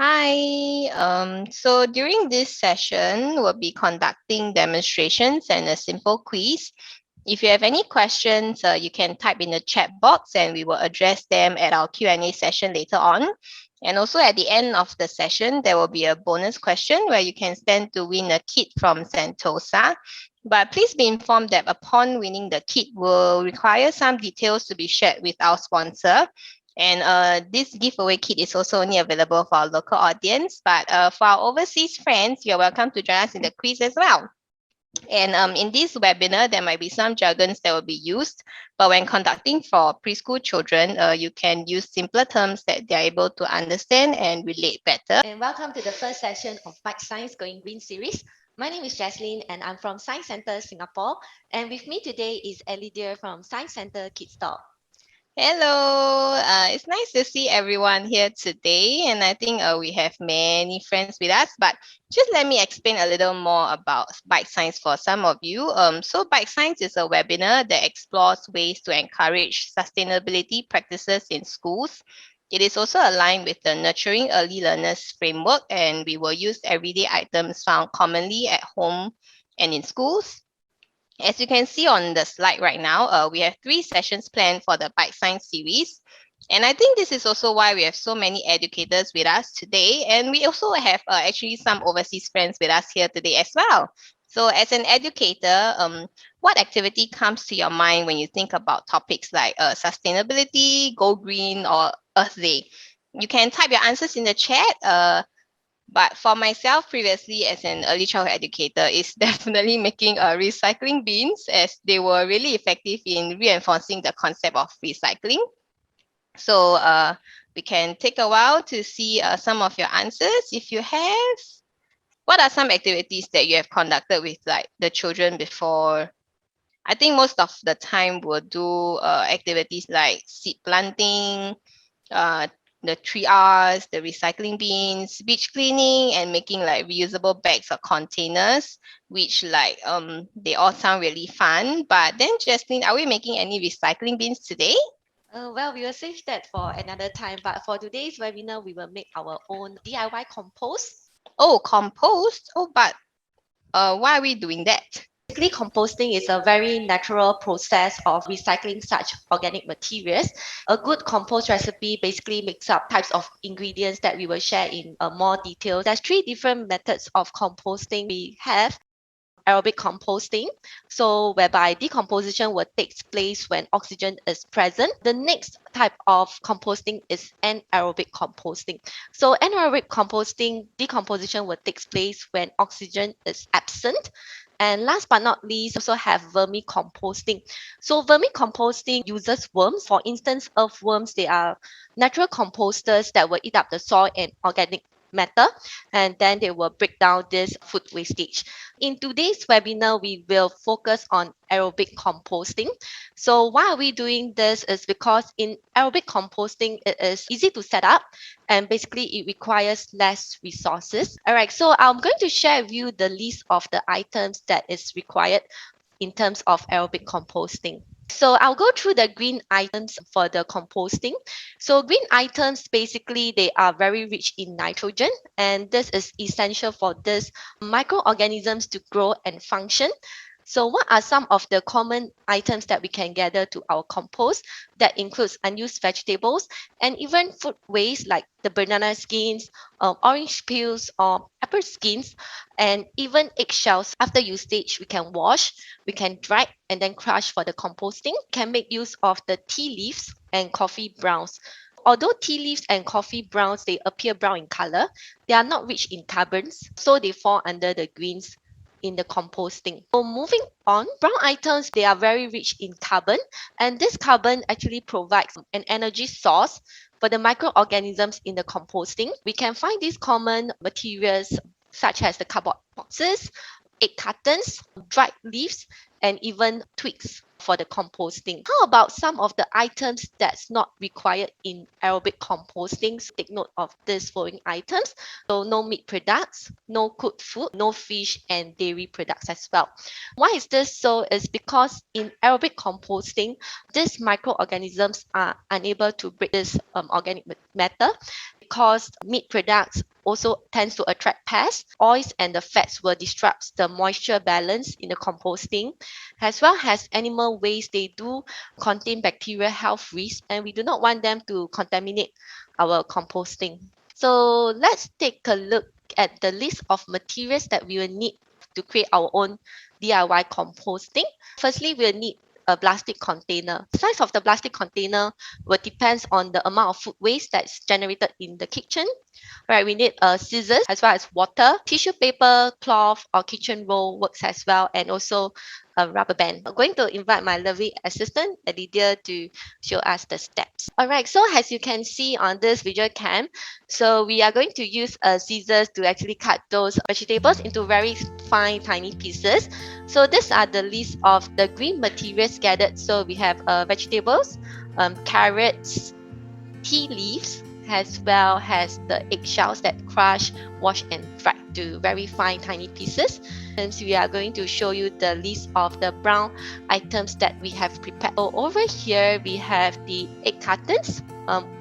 Hi. So during this session, we'll be conducting demonstrations and a simple quiz. If you have any questions, you can type in the chat box and we will address them at our Q&A session later on. And also at the end of the session, there will be a bonus question where you can stand to win a kit from Sentosa. But please be informed that upon winning the kit will require some details to be shared with our sponsor. And this giveaway kit is also only available for our local audience, but for our overseas friends, you're welcome to join us in the quiz as well. And in this webinar, there might be some jargons that will be used, but when conducting for preschool children, you can use simpler terms that they're able to understand and relate better. And welcome to the first session of Bike Science Going Green series. My name is Jaslyn and I'm from Science Centre Singapore. And with me today is Elidia from Science Centre KidsSTOP. Hello, it's nice to see everyone here today, and I think we have many friends with us. But just let me explain a little more about Bike Science for some of you. So Bike Science is a webinar that explores ways to encourage sustainability practices in schools. It is also aligned with the Nurturing Early Learners framework, and we will use everyday items found commonly at home and in schools. As you can see on the slide right now, we have 3 sessions planned for the Bike Science series. And I think this is also why we have so many educators with us today. And we also have actually some overseas friends with us here today as well. So as an educator, what activity comes to your mind when you think about topics like sustainability, go green, or Earth Day? You can type your answers in the chat. But for myself, previously as an early childhood educator, is definitely making recycling bins, as they were really effective in reinforcing the concept of recycling. So we can take a while to see some of your answers. If you have, what are some activities that you have conducted with like the children before? I think most of the time we'll do activities like seed planting, uh, the 3Rs, the recycling bins, beach cleaning, and making like reusable bags or containers, which like they all sound really fun. But then, Jasmine, are we making any recycling bins today? Well, we will save that for another time, but for today's webinar, we will make our own DIY compost. Oh, compost. Oh, but why are we doing that? Basically, composting is a very natural process of recycling such organic materials. A good compost recipe basically makes up types of ingredients that we will share in more detail. There's 3 different methods of composting we have. Aerobic composting, so whereby decomposition will take place when oxygen is present. The next type of composting is anaerobic composting. So anaerobic composting, decomposition will take place when oxygen is absent. And last but not least, also have vermicomposting. So vermicomposting uses worms. For instance, earthworms, they are natural composters that will eat up the soil and organic matter, and then they will break down this food wastage. In today's webinar, we will focus on aerobic composting. So why are we doing this is because in aerobic composting, it is easy to set up and basically it requires less resources. All right, so I'm going to share with you the list of the items that is required in terms of aerobic composting. So I'll go through the green items for the composting. So green items, basically, they are very rich in nitrogen, and this is essential for these microorganisms to grow and function. So what are some of the common items that we can gather to our compost? That includes unused vegetables and even food waste like the banana skins, orange peels, or apple skins, and even eggshells. After usage, we can wash, we can dry, and then crush for the composting. We can make use of the tea leaves and coffee browns. Although tea leaves and coffee browns, they appear brown in color, they are not rich in carbons, so they fall under the greens in the composting. So moving on, brown items, they are very rich in carbon, and this carbon actually provides an energy source for the microorganisms in the composting. We can find these common materials such as the cardboard boxes, egg cartons, dried leaves, and even twigs for the composting. How about some of the items that's not required in aerobic composting? So take note of these following items. So no meat products, no cooked food, no fish and dairy products as well. Why is this so? Is because in aerobic composting, these microorganisms are unable to break this organic matter. because meat products also tends to attract pests. Oils and the fats will disrupt the moisture balance in the composting, as well as animal waste. They do contain bacterial health risks, and we do not want them to contaminate our composting. So let's take a look at the list of materials that we will need to create our own DIY composting. Firstly, we'll need a plastic container. The size of the plastic container will depend on the amount of food waste that's generated in the kitchen. Right, we need scissors as well as water, tissue paper, cloth, or kitchen roll works as well, and also a rubber band. I'm going to invite my lovely assistant, Lydia, to show us the steps. All right, so as you can see on this visual cam, so we are going to use scissors to actually cut those vegetables into very fine, tiny pieces. So these are the list of the green materials gathered. So we have vegetables, carrots, tea leaves, as well as the eggshells that crush, wash, and fry to very fine, tiny pieces. And so we are going to show you the list of the brown items that we have prepared. So over here, we have the egg cartons,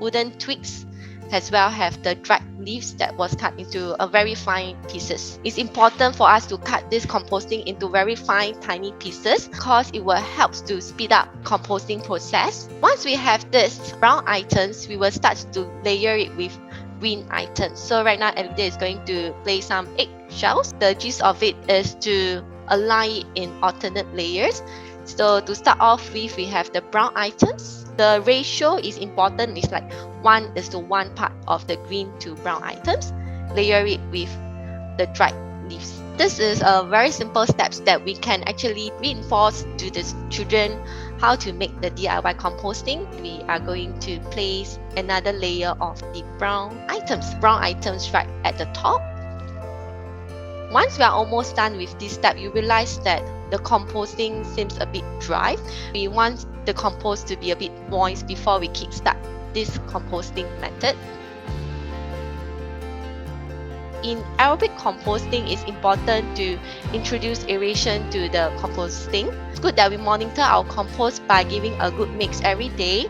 wooden twigs, as well as the dried leaves that was cut into a very fine pieces. It's important for us to cut this composting into very fine, tiny pieces because it will help to speed up composting process. Once we have this brown items, we will start to layer it with green items. So right now, Elvida is going to place some egg shells. The gist of it is to align it in alternate layers. So to start off with, we have the brown items. The ratio is important. It's like 1:1 part of the green to brown items. Layer it with the dried leaves. This is a very simple steps that we can actually reinforce to the children how to make the DIY composting. We are going to place another layer of the brown items. Brown items right at the top. Once we are almost done with this step, you realize that the composting seems a bit dry. We want the compost to be a bit moist before we kickstart this composting method. In aerobic composting, it's important to introduce aeration to the composting. It's good that we monitor our compost by giving a good mix every day,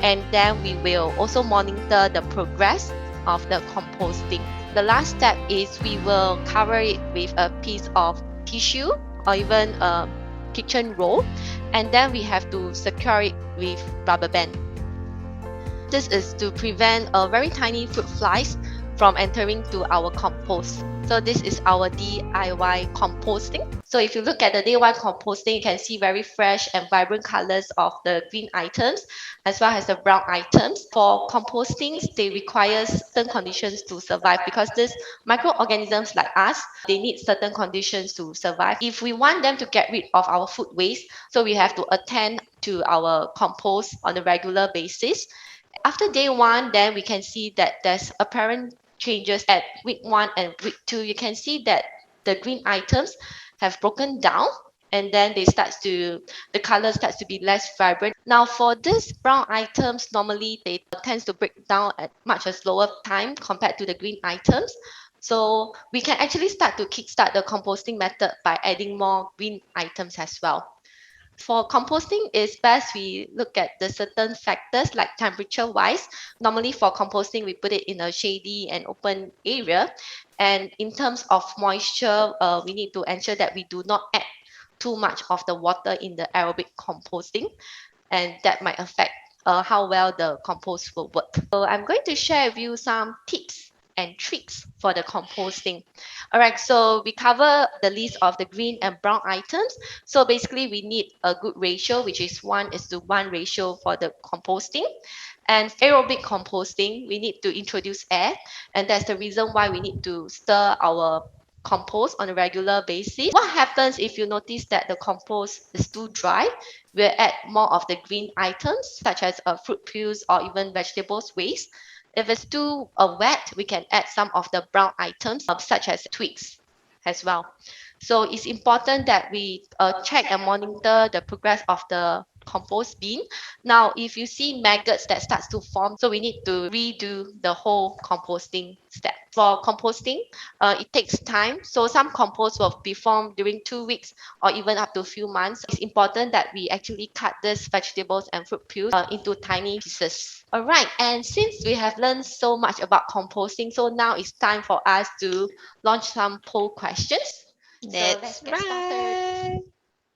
and then we will also monitor the progress of the composting. The last step is we will cover it with a piece of tissue or even a kitchen roll, and then we have to secure it with rubber band. This is to prevent very tiny fruit flies from entering to our compost. So this is our DIY composting. So if you look at the DIY composting, you can see very fresh and vibrant colors of the green items as well as the brown items. For composting, they require certain conditions to survive because these microorganisms like us, they need certain conditions to survive. If we want them to get rid of our food waste, so we have to attend to our compost on a regular basis. After day 1, then we can see that there's apparent changes at week 1 and week 2. You can see that the green items have broken down, and then the color starts to be less vibrant. Now for these brown items, normally they tend to break down at much a slower time compared to the green items. So we can actually start to kickstart the composting method by adding more green items as well. For composting, it's best we look at the certain factors like temperature wise. Normally for composting, we put it in a shady and open area. And in terms of moisture, we need to ensure that we do not add too much of the water in the aerobic composting, and that might affect how well the compost will work. So I'm going to share with you some tips and tricks for the composting. All right, so we cover the list of the green and brown items. So basically we need a good ratio, which is 1:1 ratio for the composting. And aerobic composting, we need to introduce air, and that's the reason why we need to stir our compost on a regular basis. What happens if you notice that the compost is too dry? We'll add more of the green items such as fruit peels or even vegetables waste. If it's too wet, we can add some of the brown items such as twigs as well. So it's important that we check and monitor the progress of the compost bin. Now, if you see maggots that starts to form, so we need to redo the whole composting step. For composting, it takes time. So some compost will be formed during 2 weeks or even up to a few months. It's important that we actually cut these vegetables and fruit peels into tiny pieces. All right, and since we have learned so much about composting, so now it's time for us to launch some poll questions. So let's That's get started. right.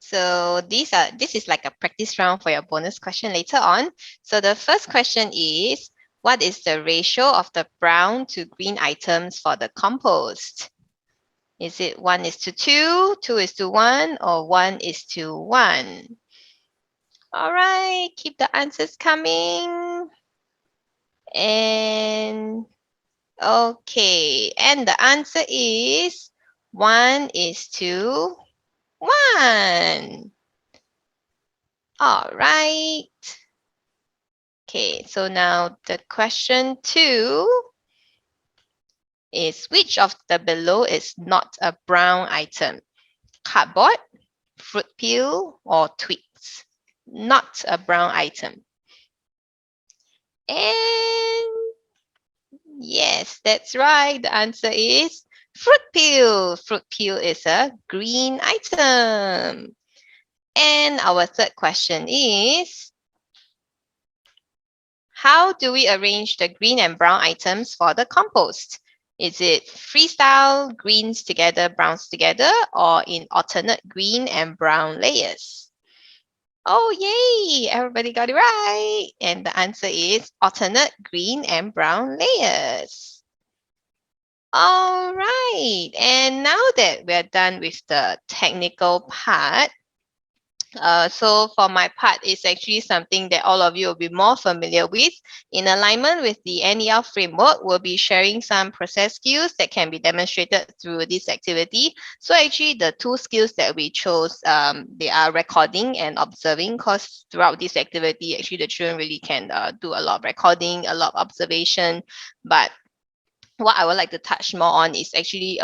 So this is like a practice round for your bonus question later on. So the first question is, what is the ratio of the brown to green items for the compost? Is it 1:2, 2:1, or 1:1? All right, keep the answers coming. And okay, and the answer is 1:1. All right. Okay, so now the question 2 is, which of the below is not a brown item? Cardboard, fruit peel, or twigs? Not a brown item. And yes, that's right. The answer is fruit peel. Fruit peel is a green item. And our third question is, how do we arrange the green and brown items for the compost? Is it freestyle, greens together, browns together, or in alternate green and brown layers? Oh, yay! Everybody got it right. And the answer is alternate green and brown layers. All right. And now that we're done with the technical part, so for my part, it's actually something that all of you will be more familiar with. In alignment with the NEL framework, we'll be sharing some process skills that can be demonstrated through this activity. So actually, the two skills that we chose, they are recording and observing, because throughout this activity, actually the children really can do a lot of recording, a lot of observation. But what I would like to touch more on is actually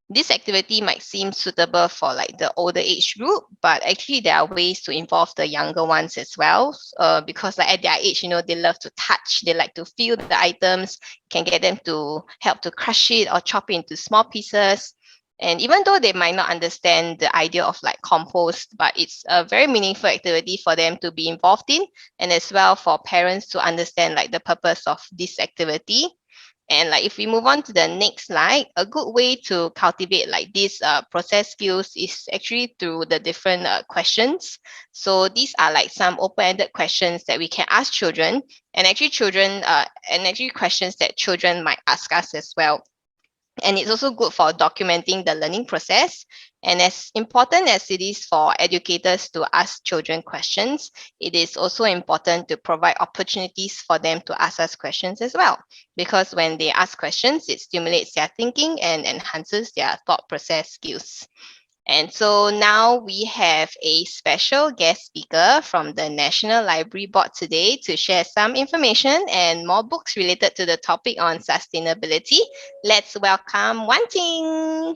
this activity might seem suitable for like the older age group, but actually there are ways to involve the younger ones as well. Because like at their age, they love to touch, they like to feel the items, can get them to help to crush it or chop it into small pieces. And even though they might not understand the idea of like compost, but it's a very meaningful activity for them to be involved in, and as well for parents to understand like the purpose of this activity. And like if we move on to the next slide, a good way to cultivate like these process skills is actually through the different questions. So these are like some open-ended questions that we can ask children, and actually questions that children might ask us as well. And it's also good for documenting the learning process. And as important as it is for educators to ask children questions, it is also important to provide opportunities for them to ask us questions as well. Because when they ask questions, it stimulates their thinking and enhances their thought process skills. And so now we have a special guest speaker from the National Library Board today to share some information and more books related to the topic on sustainability. Let's welcome Wan Ting.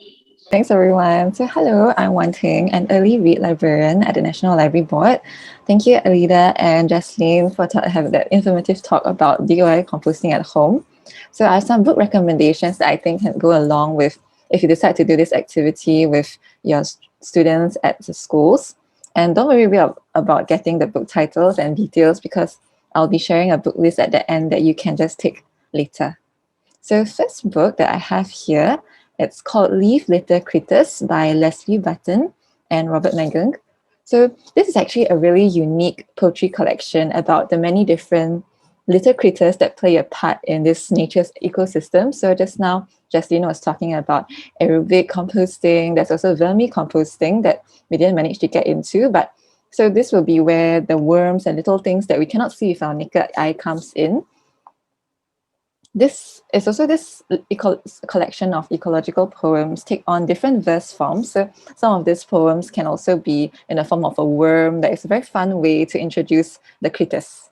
Thanks, everyone. So, hello, I'm Wan Ting, an early read librarian at the National Library Board. Thank you, Alida and Jasleen, for having that informative talk about DIY composting at home. So, I have some book recommendations that I think can go along with if you decide to do this activity with your students at the schools. And don't worry about getting the book titles and details, because I'll be sharing a book list at the end that you can just take later. So, first book that I have here, it's called Leaf Litter Critters by Leslie Button and Robert Magung. So this is actually a really unique poetry collection about the many different little critters that play a part in this nature's ecosystem. So just now, Jaslyn was talking about aerobic composting. There's also vermicomposting that we didn't manage to get into. But so this will be where the worms and little things that we cannot see with our naked eye comes in. This is also this collection of ecological poems take on different verse forms. So some of these poems can also be in the form of a worm. That is a very fun way to introduce the critters.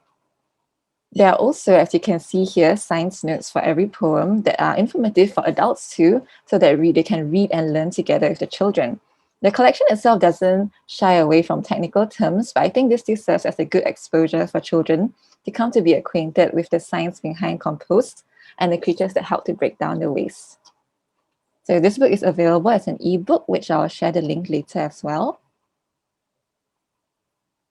There are also, as you can see here, science notes for every poem that are informative for adults too, so that they can read and learn together with the children. The collection itself doesn't shy away from technical terms, but I think this still serves as a good exposure for children to come to be acquainted with the science behind compost and the creatures that help to break down the waste. So this book is available as an ebook, which I'll share the link later as well.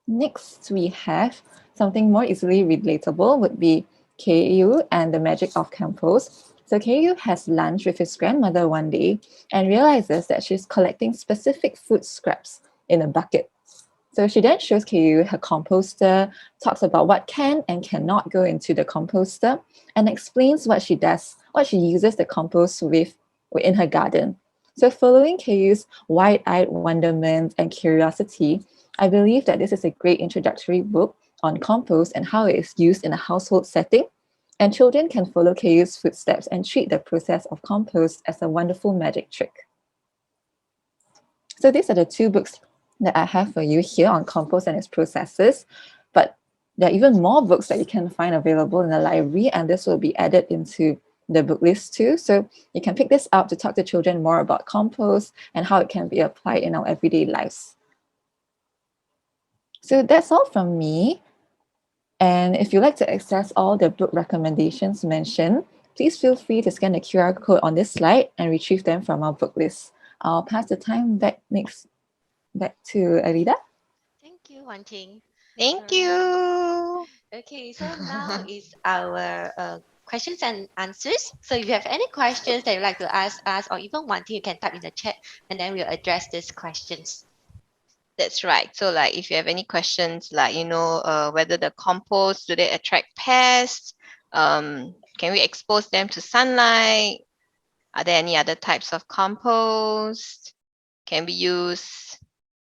Next, we have something more easily relatable would be KU and the magic of compost. So KU has lunch with his grandmother one day and realizes that she's collecting specific food scraps in a bucket. So she then shows KU her composter, talks about what can and cannot go into the composter, and explains what she does, what she uses the compost with in her garden. So following KU's wide-eyed wonderment and curiosity, I believe that this is a great introductory book on compost and how it is used in a household setting. And children can follow KU's footsteps and treat the process of compost as a wonderful magic trick. So these are the two books that I have for you here on compost and its processes. But there are even more books that you can find available in the library, and this will be added into the book list too. So you can pick this up to talk to children more about compost and how it can be applied in our everyday lives. So that's all from me. And if you'd like to access all the book recommendations mentioned, please feel free to scan the QR code on this slide and retrieve them from our book list. I'll pass the time back to Alida. Thank you, Wan Ting. Thank you. Okay, so now is our questions and answers. So if you have any questions that you'd like to ask us, or even Wan Ting, you can type in the chat and then we'll address these questions. That's right. So like if you have any questions like, whether the compost, do they attract pests? Can we expose them to sunlight? Are there any other types of compost? Can we use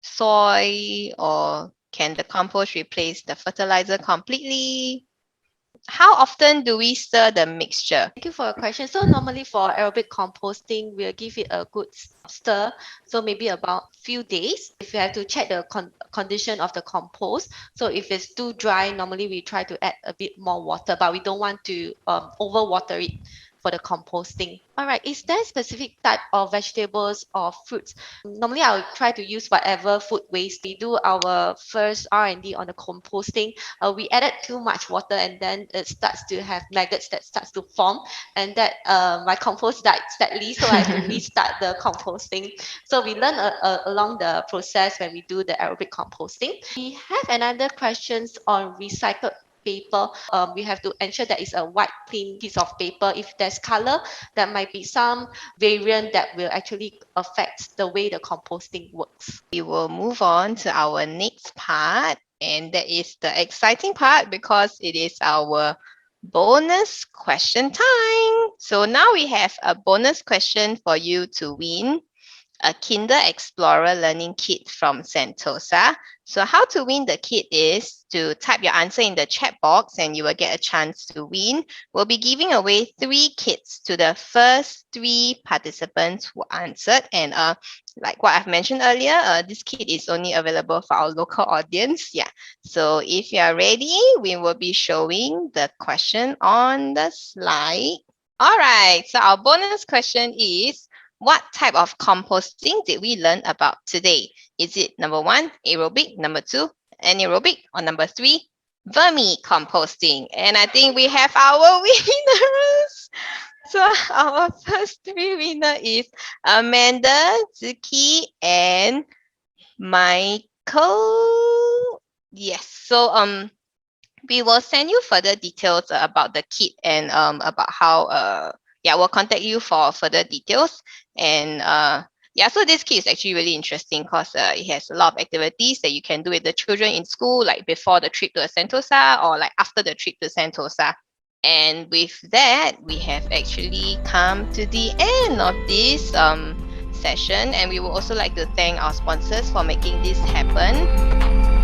soy, or can the compost replace the fertilizer completely? How often do we stir the mixture? Thank you for your question. So normally for aerobic composting, we'll give it a good stir. So maybe about few days. If you have to check the condition of the compost. So if it's too dry, normally we try to add a bit more water, but we don't want to over water it for the composting. All right, is there a specific type of vegetables or fruits? Normally, I'll try to use whatever food waste. We do our first R&D on the composting. We added too much water and then it starts to have maggots that starts to form, and that my compost died sadly, so I have to restart the composting. So we learn along the process when we do the aerobic composting. We have another questions on recycled paper. We have to ensure that it's a white clean piece of paper. If there's color, there might be some variant that will actually affect the way the composting works. We will move on to our next part, and that is the exciting part because it is our bonus question time. So now we have a bonus question for you to win, a Kinder Explorer learning kit from Sentosa. So how to win the kit is to type your answer in the chat box and you will get a chance to win. We'll be giving away 3 kits to the first 3 participants who answered. And like what I've mentioned earlier, this kit is only available for our local audience. Yeah. So if you are ready, we will be showing the question on the slide. All right. So our bonus question is, what type of composting did we learn about today? Is it number 1, aerobic, number 2, anaerobic, or number 3, vermicomposting? And I think we have our winners. So our first 3 winner is Amanda, Zuki, and Michael. Yes. So we will send you further details about the kit and about how we'll contact you for further details. And so this kit is actually really interesting because it has a lot of activities that you can do with the children in school, like before the trip to Sentosa or like after the trip to Sentosa. And with that, we have actually come to the end of this session, and we would also like to thank our sponsors for making this happen.